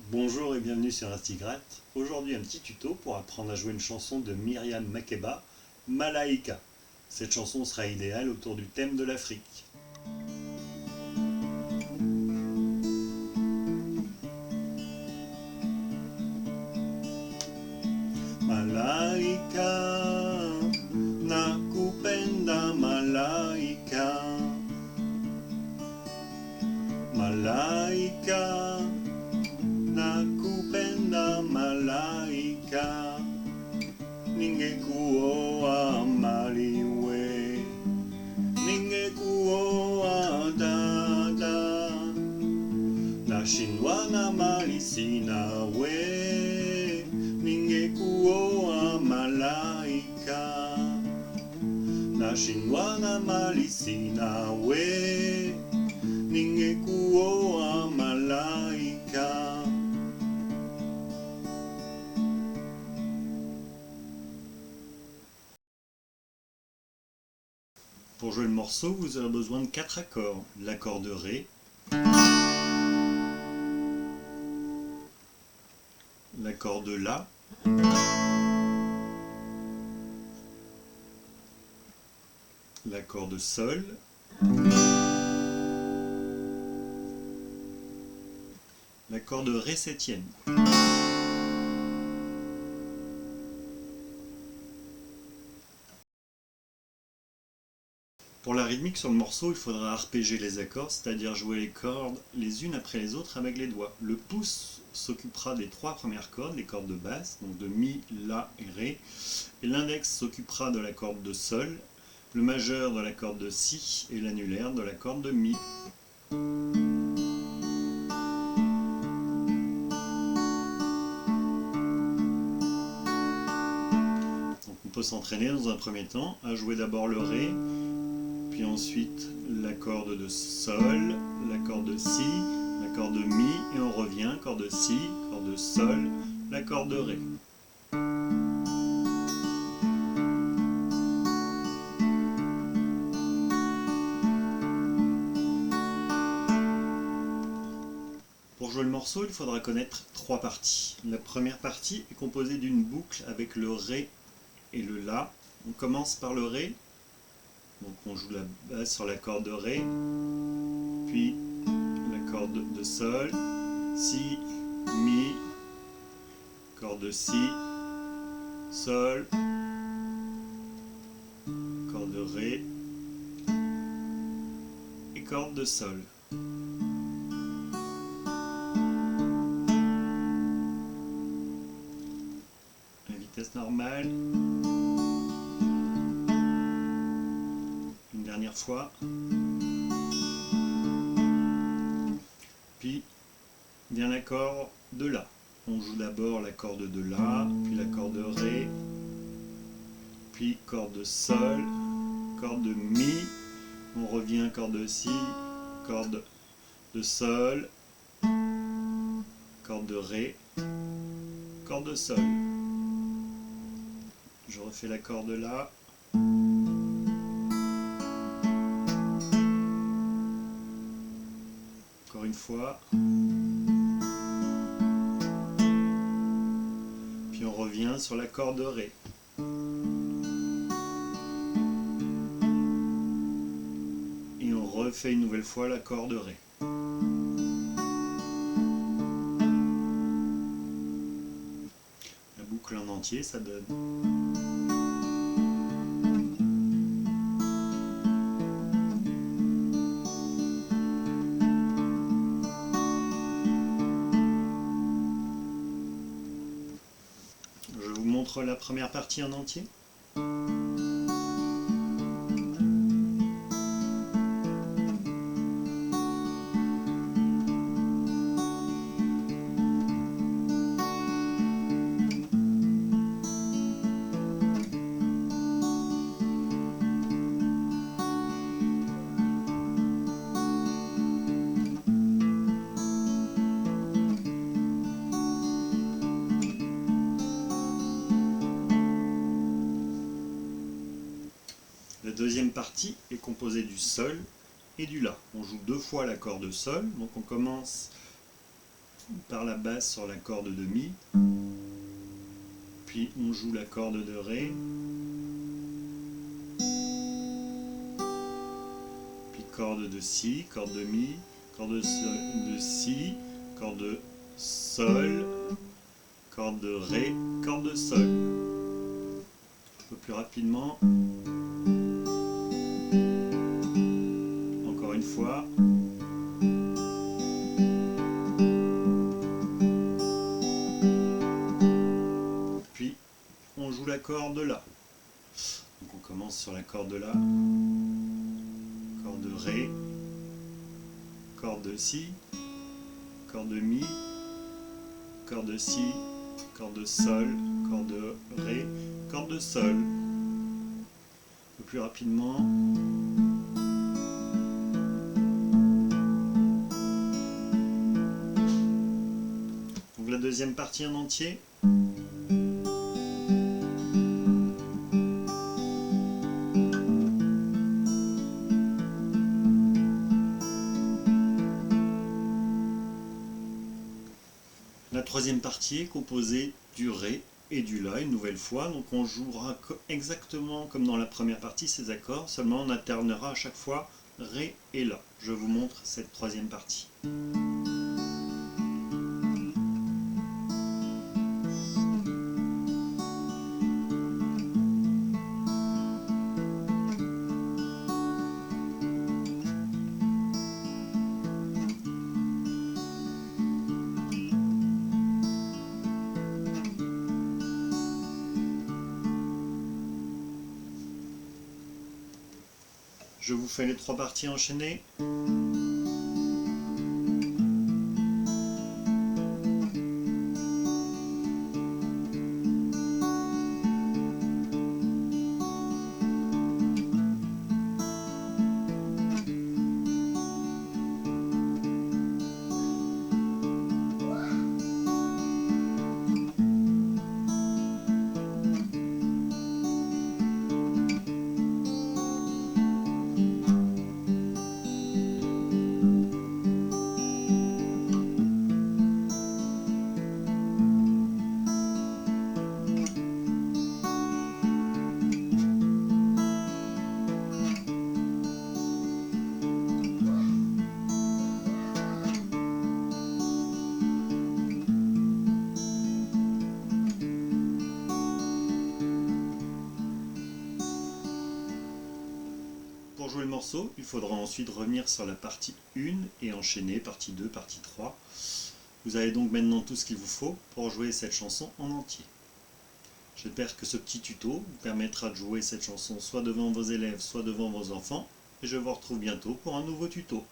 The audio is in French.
Bonjour et bienvenue sur Instigrat. Aujourd'hui un petit tuto pour apprendre à jouer une chanson de Myriam Makeba, Malaika. Cette chanson sera idéale autour du thème de l'Afrique. Malaika, nakupenda malaika. Malaika, nakupenda malaika, ningekuoa maliwe, ningekuoa dada, nashindwa na mali sina we, ningekuoa malaika, nashindwa na mali sina we, ningekuoa malaika. Pour jouer le morceau, vous aurez besoin de 4 accords. L'accord de Ré, l'accord de La, l'accord de Sol, l'accord de Ré septième. Pour la rythmique sur le morceau, il faudra arpéger les accords, c'est-à-dire jouer les cordes les unes après les autres avec les doigts. Le pouce s'occupera des 3 premières cordes, les cordes de basse, donc de Mi, La et Ré. Et l'index s'occupera de la corde de Sol, le majeur de la corde de Si et l'annulaire de la corde de Mi. Donc on peut s'entraîner dans un premier temps à jouer d'abord le Ré, puis ensuite la corde de Sol, la corde de Si, la corde de Mi, et on revient, corde de Si, corde de Sol, la corde de Ré. Pour jouer le morceau, il faudra connaître 3 parties. La première partie est composée d'une boucle avec le Ré et le La. On commence par le Ré. Donc on joue la basse sur la corde de Ré, puis la corde de Sol, Si, Mi, corde de Si, Sol, corde de Ré et corde de Sol. La vitesse normale. Dernière fois, puis vient l'accord de La. On joue d'abord la corde de La, puis la corde de Ré, puis corde de Sol, corde de Mi, on revient corde de Si, corde de Sol, corde de Ré, corde de Sol. Je refais la corde de La. Encore une fois. Puis on revient sur la corde de Ré. Et on refait une nouvelle fois la corde de Ré. La boucle en entier, ça donne. Je vous montre la première partie en entier. La deuxième partie est composée du Sol et du La. On joue 2 fois l'accord de Sol, donc on commence par la basse sur la corde de Mi, puis on joue la corde de Ré, puis corde de Si, corde de Mi, corde de Si, corde de Sol, corde de Ré, corde de Sol. Un peu plus rapidement. Encore une fois. Puis on joue la corde de La. Donc on commence sur la corde de La, corde de Ré, corde de Si, corde de Mi, corde de Si, corde de Sol, corde de Ré, corde de Sol. Un peu plus rapidement. Donc la deuxième partie en entier. La troisième partie est composée du Ré et du La une nouvelle fois, donc on jouera exactement comme dans la première partie ces accords, seulement on alternera à chaque fois Ré et La. Je vous montre cette troisième partie. Je vous fais les trois parties enchaînées. Pour jouer le morceau, il faudra ensuite revenir sur la partie 1 et enchaîner partie 2, partie 3. Vous avez donc maintenant tout ce qu'il vous faut pour jouer cette chanson en entier. J'espère que ce petit tuto vous permettra de jouer cette chanson soit devant vos élèves, soit devant vos enfants. Et je vous retrouve bientôt pour un nouveau tuto.